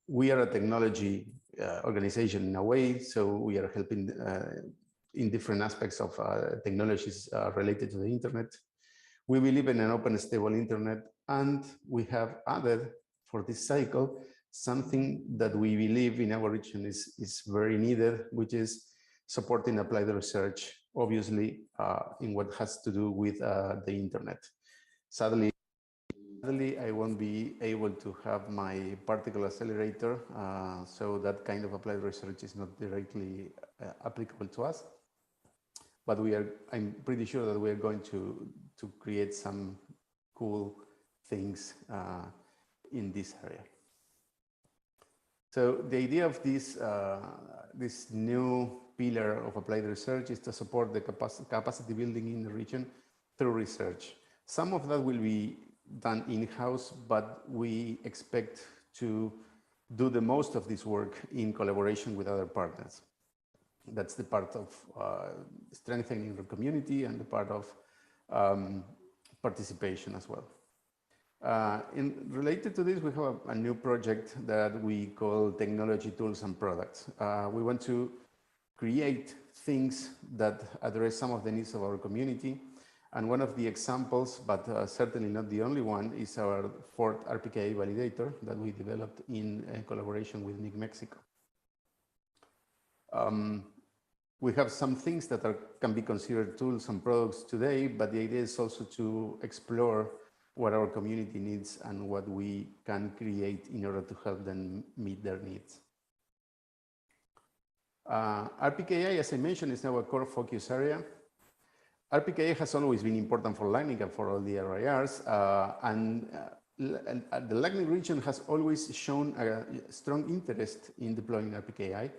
We are a technology organization in a way, so we are helping in different aspects of technologies related to the internet. We believe in an open, stable internet, and we have added for this cycle something that we believe in our region is very needed, which is supporting applied research, obviously in what has to do with the internet. Sadly, I won't be able to have my particle accelerator, so that kind of applied research is not directly applicable to us. But I'm pretty sure that we are going to create some cool things in this area. So the idea of this new pillar of applied research is to support the capacity building in the region through research. Some of that will be done in-house, but we expect to do the most of this work in collaboration with other partners. That's the part of strengthening the community and the part of participation as well. Related to this, we have a new project that we call Technology, Tools and Products. We want to create things that address some of the needs of our community. And one of the examples, but certainly not the only one, is our 4th RPKI validator that we developed in collaboration with NIC Mexico. We have some things that can be considered tools and products today, but the idea is also to explore what our community needs and what we can create in order to help them meet their needs. RPKI, as I mentioned, is now a core focus area. RPKI has always been important for Lightning and for all the RIRs, the Lightning region has always shown a strong interest in deploying RPKI.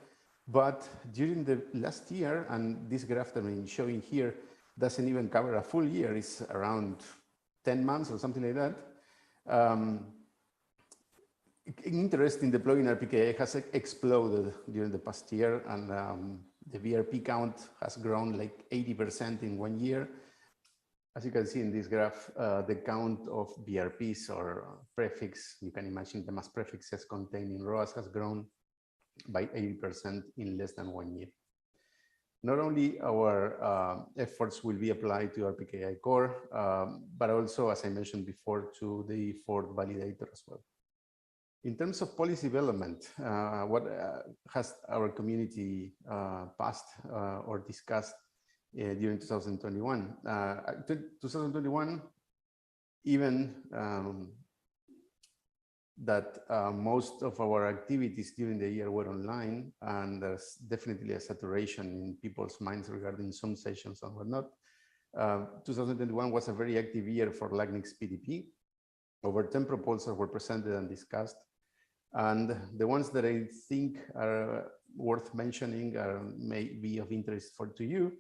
But during the last year, and this graph that I'm showing here doesn't even cover a full year, it's around 10 months or something like that. Interest in deploying RPKI has exploded during the past year, and the BRP count has grown like 80% in 1 year. As you can see in this graph, the count of BRPs or prefix, you can imagine the mass prefixes contained in ROAS has grown by 80% in less than 1 year. Not only our efforts will be applied to RPKI core, but also, as I mentioned before, to the fourth validator as well. In terms of policy development, what has our community passed or discussed during 2021? 2021, even that most of our activities during the year were online, and there's definitely a saturation in people's minds regarding Zoom sessions and whatnot. 2021 was a very active year for Lightning's PDP. Over 10 proposals were presented and discussed. And the ones that I think are worth mentioning or may be of interest to you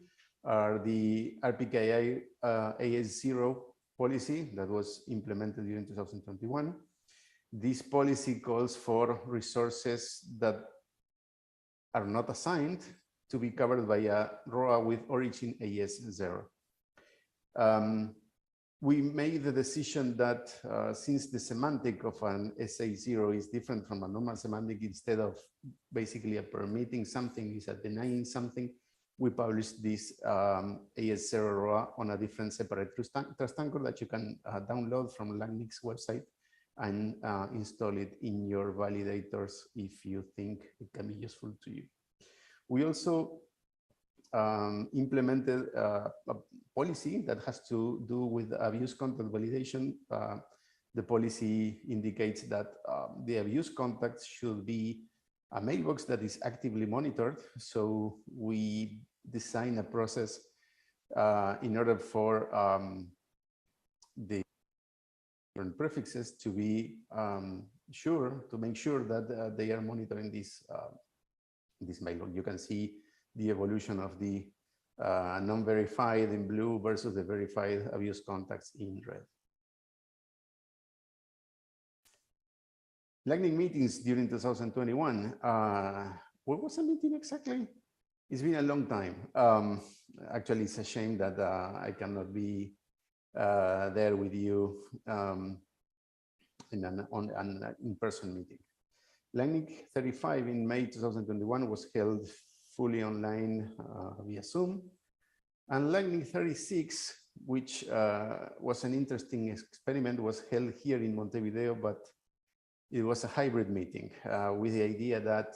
are the RPKI AS0 policy that was implemented during 2021. This policy calls for resources that are not assigned to be covered by a ROA with origin AS0. We made the decision that since the semantic of an SA0 is different from a normal semantic, instead of basically a permitting something is a denying something, we published this AS0 ROA on a different separate trust anchor that you can download from Lightning's website and install it in your validators if you think it can be useful to you. We also implemented a policy that has to do with abuse contact validation. The policy indicates that the abuse contacts should be a mailbox that is actively monitored. So we design a process in order for the different prefixes to be to make sure that they are monitoring this mailbox. You can see the evolution of the non-verified in blue versus the verified abuse contacts in red. Lightning meetings during 2021. What was a meeting exactly? It's been a long time. Actually, it's a shame that I cannot be there with you in an in-person meeting. Lightning 35 in May 2021 was held fully online via Zoom. And Lightning 36, which was an interesting experiment, was held here in Montevideo, but it was a hybrid meeting with the idea that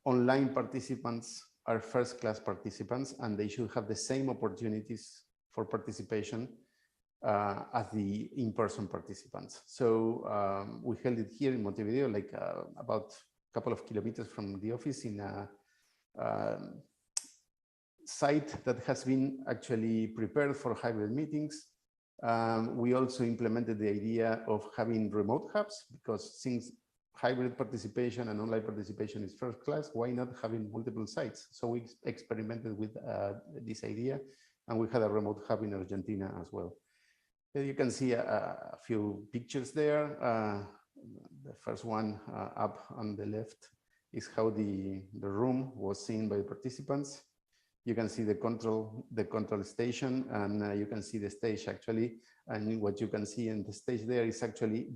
online participants are first-class participants and they should have the same opportunities for participation as the in-person participants. So we held it here in Montevideo, like about a couple of kilometers from the office, in a site that has been actually prepared for hybrid meetings. We also implemented the idea of having remote hubs, because since hybrid participation and online participation is first class, why not having multiple sites? So we experimented with this idea, and we had a remote hub in Argentina as well. You can see a few pictures there. The first one up on the left is how the room was seen by the participants. You can see the control station, and you can see the stage actually. And what you can see in the stage there is actually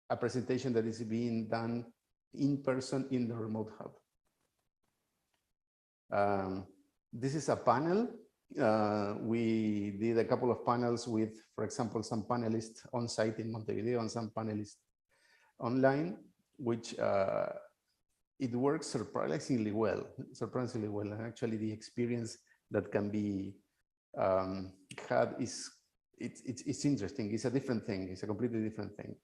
a presentation that is being done in person in the remote hub. This is a panel. We did a couple of panels with, for example, some panelists on site in Montevideo and some panelists online, which it works surprisingly well. And actually, the experience that can be had is it's interesting. It's a different thing. It's a completely different thing.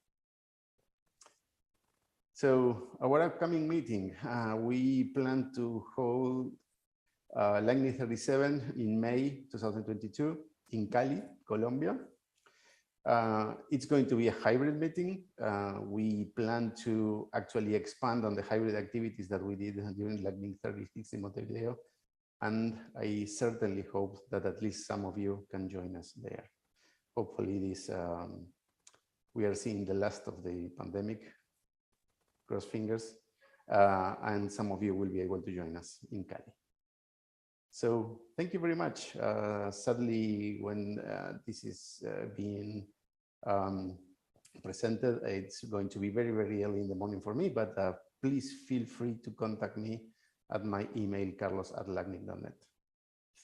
So our upcoming meeting, we plan to hold LACNIC 37 in May 2022 in Cali, Colombia. It's going to be a hybrid meeting. We plan to actually expand on the hybrid activities that we did during LACNIC 36 in Montevideo. And I certainly hope that at least some of you can join us there. Hopefully this, we are seeing the last of the pandemic, cross fingers, and some of you will be able to join us in Cali. So thank you very much. Sadly, when this is being presented, it's going to be very, very early in the morning for me, but please feel free to contact me at my email, carlos@lacnic.net.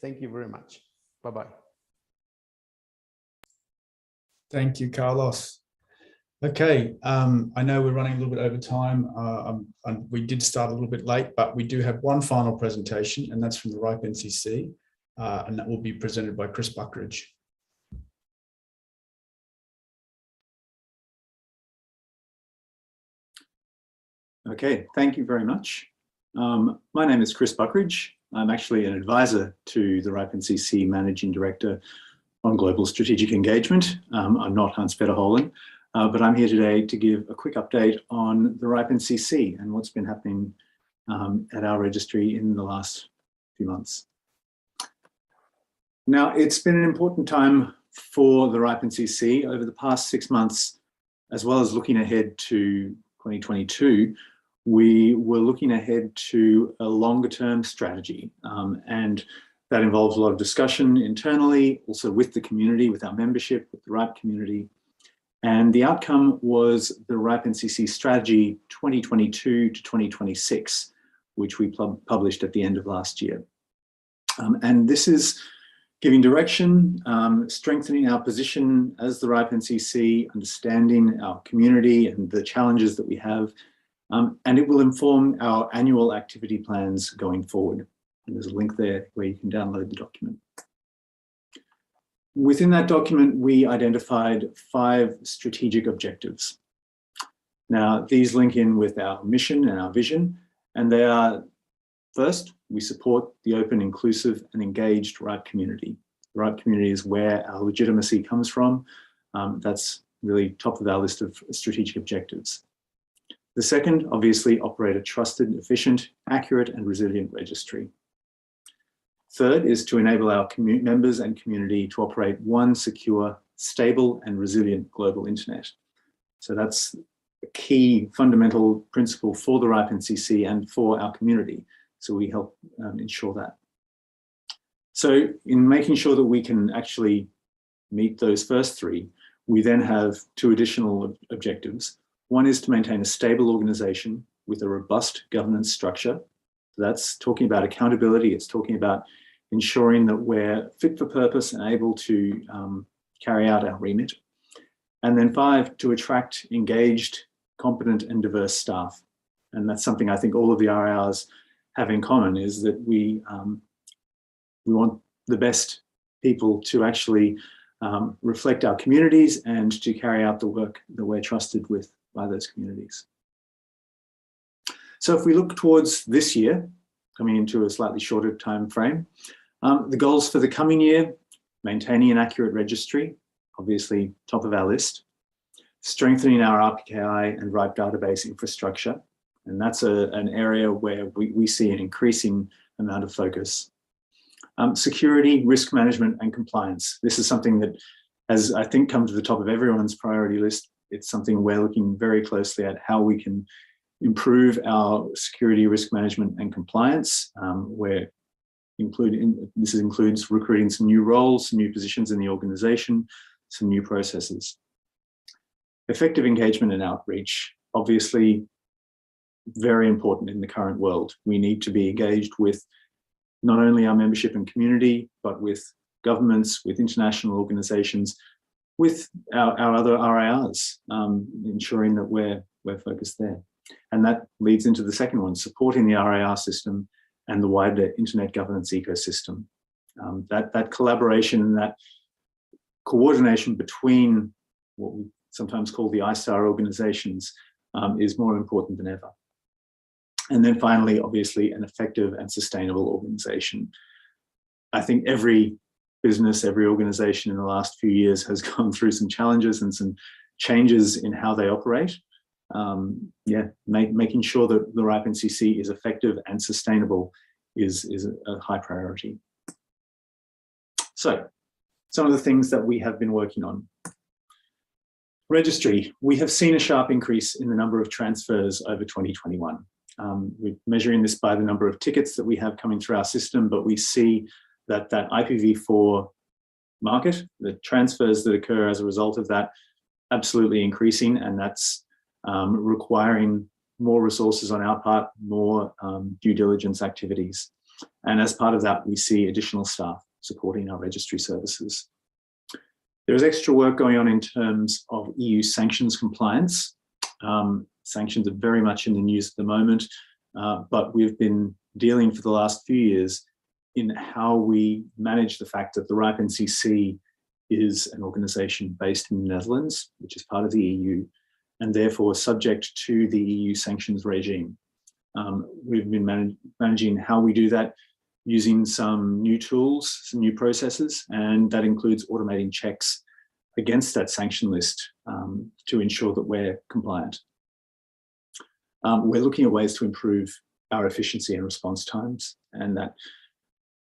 Thank you very much. Bye-bye. Thank you, Carlos. Okay, I know we're running a little bit over time. We did start a little bit late, but we do have one final presentation, and that's from the RIPE NCC, and that will be presented by Chris Buckridge. Okay, thank you very much. My name is Chris Buckridge. I'm actually an advisor to the RIPE NCC Managing Director on Global Strategic Engagement. I'm not Hans-Peter Holen, but I'm here today to give a quick update on the RIPE NCC and what's been happening at our registry in the last few months. Now, it's been an important time for the RIPE NCC over the past 6 months, as well as looking ahead to 2022. We were looking ahead to a longer term strategy, and that involves a lot of discussion internally, also with the community, with our membership, with the RIPE community. And the outcome was the RIPE NCC strategy 2022 to 2026, which we published at the end of last year. And this is giving direction, strengthening our position as the RIPE NCC, understanding our community and the challenges that we have. And it will inform our annual activity plans going forward. And there's a link there where you can download the document. Within that document, we identified 5 strategic objectives. Now, these link in with our mission and our vision, and they are, first, we support the open, inclusive, and engaged RIPE community. The RIPE community is where our legitimacy comes from. That's really top of our list of strategic objectives. The second, obviously, operate a trusted, efficient, accurate, and resilient registry. Third is to enable our members and community to operate one secure, stable, and resilient global internet. So that's a key fundamental principle for the RIPE NCC and for our community. So we help ensure that. So in making sure that we can actually meet those first 3, we then have 2 additional objectives. One is to maintain a stable organization with a robust governance structure. That's talking about accountability. It's talking about ensuring that we're fit for purpose and able to carry out our remit. And then 5, to attract engaged, competent, and diverse staff. And that's something I think all of the RIRs have in common, is that we want the best people to actually reflect our communities and to carry out the work that we're trusted with by those communities. So if we look towards this year, coming into a slightly shorter time frame, the goals for the coming year: maintaining an accurate registry, obviously top of our list; strengthening our RPKI and RIPE database infrastructure, and that's an area where we see an increasing amount of focus. Security, risk management, and compliance. This is something that has, I think, come to the top of everyone's priority list. It's something we're looking very closely at, how we can improve our security, risk management, and compliance. This includes recruiting some new roles, some new positions in the organization, some new processes. Effective engagement and outreach, obviously very important in the current world. We need to be engaged with not only our membership and community, but with governments, with international organizations, with our other RIRs, ensuring that we're focused there. And that leads into the second one, supporting the RIR system and the wider internet governance ecosystem. That collaboration and that coordination between what we sometimes call the ISTAR organizations, is more important than ever. And then finally, obviously, an effective and sustainable organization. I think every business, every organization in the last few years has gone through some challenges and some changes in how they operate. Making sure that the RIPE NCC is effective and sustainable is a high priority. So, some of the things that we have been working on. Registry, we have seen a sharp increase in the number of transfers over 2021. We're measuring this by the number of tickets that we have coming through our system, but we see that IPv4 market, the transfers that occur as a result of that, absolutely increasing, and that's requiring more resources on our part, more due diligence activities. And as part of that, we see additional staff supporting our registry services. There is extra work going on in terms of EU sanctions compliance. Sanctions are very much in the news at the moment, but we've been dealing for the last few years in how we manage the fact that the RIPE NCC is an organization based in the Netherlands, which is part of the EU, and therefore subject to the EU sanctions regime. We've been managing how we do that using some new tools, some new processes, and that includes automating checks against that sanction list to ensure that we're compliant. We're looking at ways to improve our efficiency and response times, and that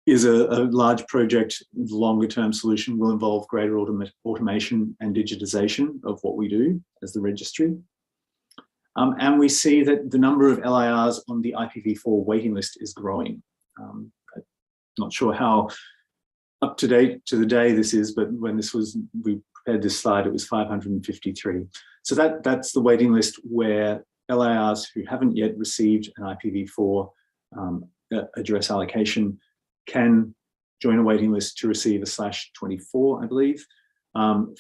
is a large project. The longer term solution will involve greater automation and digitization of what we do as the registry. And we see that the number of LIRs on the IPv4 waiting list is growing. I'm not sure how up to date to the day this is, but when we prepared this slide, it was 553. So that's the waiting list where LIRs who haven't yet received an IPv4 address allocation can join a waiting list to receive a /24, I believe,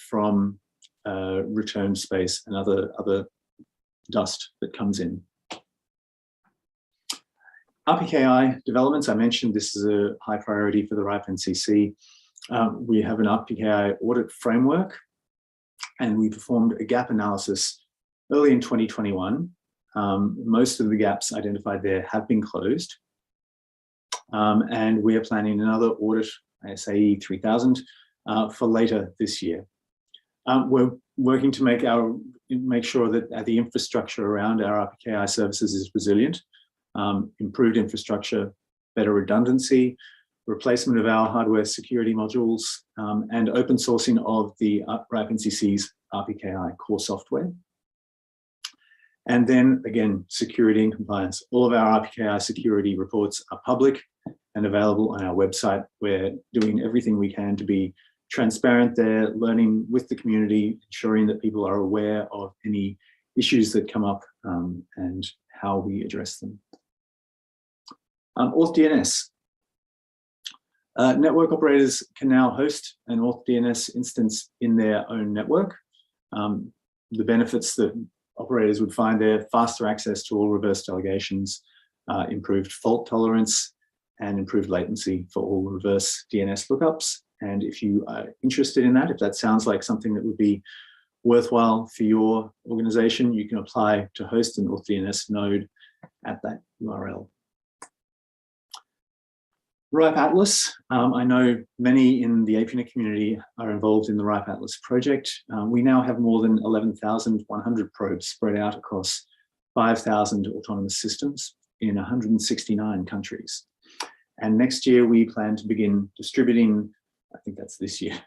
from return space and other dust that comes in. RPKI developments, I mentioned this is a high priority for the RIPE NCC. We have an RPKI audit framework, and we performed a gap analysis early in 2021. Most of the gaps identified there have been closed. And we are planning another audit, SAE 3000, for later this year. We're working to make sure that the infrastructure around our RPKI services is resilient, improved infrastructure, better redundancy, replacement of our hardware security modules, and open sourcing of the RIPE NCC's RPKI core software. And then again, security and compliance. All of our RPKI security reports are public and available on our website. We're doing everything we can to be transparent there, learning with the community, ensuring that people are aware of any issues that come up and how we address them. AuthDNS. Network operators can now host an AuthDNS instance in their own network. The benefits that operators would find there: faster access to all reverse delegations, improved fault tolerance, and improved latency for all reverse DNS lookups. And if you are interested in that, if that sounds like something that would be worthwhile for your organization, you can apply to host an AuthDNS node at that URL. RIPE Atlas. I know many in the APNIC community are involved in the RIPE Atlas project. We now have more than 11,100 probes spread out across 5,000 autonomous systems in 169 countries. And next year we plan to begin distributing, I think that's this year,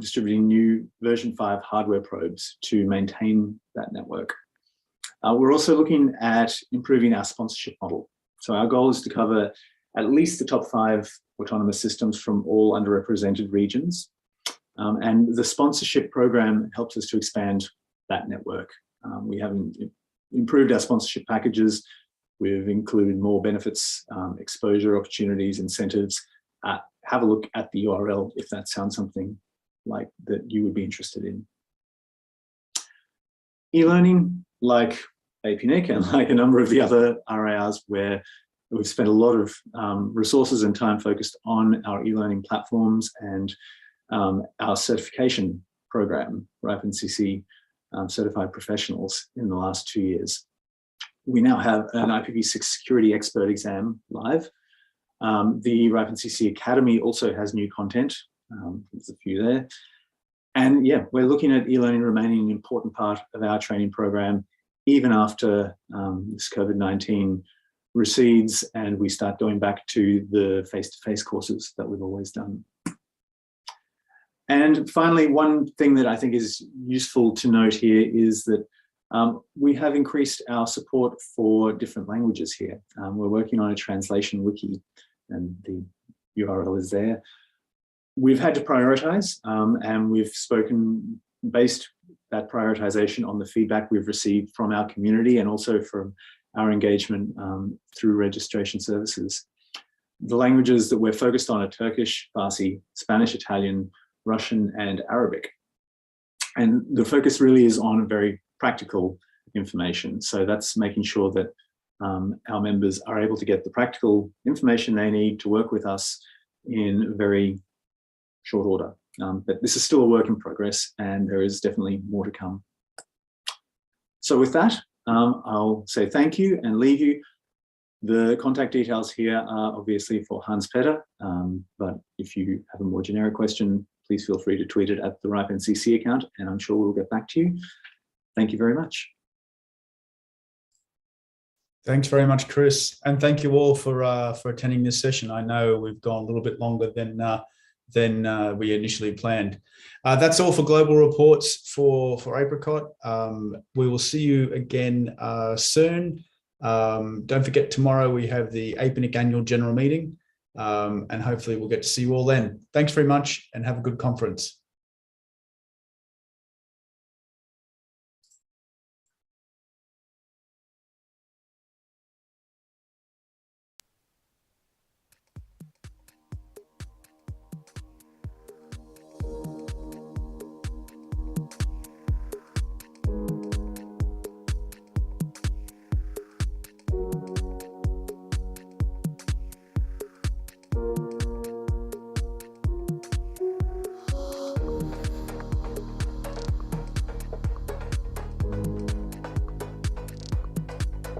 distributing new version 5 hardware probes to maintain that network. We're also looking at improving our sponsorship model. So our goal is to cover at least the top 5 autonomous systems from all underrepresented regions. And the sponsorship program helps us to expand that network. We have improved our sponsorship packages. We've included more benefits, exposure opportunities, incentives. Have a look at the URL if that sounds something like that you would be interested in. E-learning, like APNIC and like a number of the other RIRs where we've spent a lot of resources and time focused on our e-learning platforms and our certification program, RIPE NCC certified professionals in the last 2 years. We now have an IPv6 security expert exam live. The RIPE NCC Academy also has new content. There's a few there. And yeah, we're looking at e-learning remaining an important part of our training program, even after this COVID-19 recedes and we start going back to the face-to-face courses that we've always done. And finally, one thing that I think is useful to note here is that we have increased our support for different languages here. We're working on a translation wiki, and the URL is there. We've had to prioritize, and we've based that prioritization on the feedback we've received from our community and also from our engagement through registration services. The languages that we're focused on are Turkish, Farsi, Spanish, Italian, Russian, and Arabic. And the focus really is on very practical information. So that's making sure that our members are able to get the practical information they need to work with us in very short order. But this is still a work in progress, and there is definitely more to come. So with that, I'll say thank you and leave you. The contact details here are obviously for Hans Petter, but if you have a more generic question, please feel free to tweet it at the RIPE NCC account, and I'm sure we'll get back to you. Thank you very much. Thanks very much, Chris. And thank you all for attending this session. I know we've gone a little bit longer than we initially planned. That's all for global reports for APRICOT. We will see you again soon. Don't forget, tomorrow we have the APNIC annual general meeting, and hopefully we'll get to see you all then. Thanks very much and have a good conference.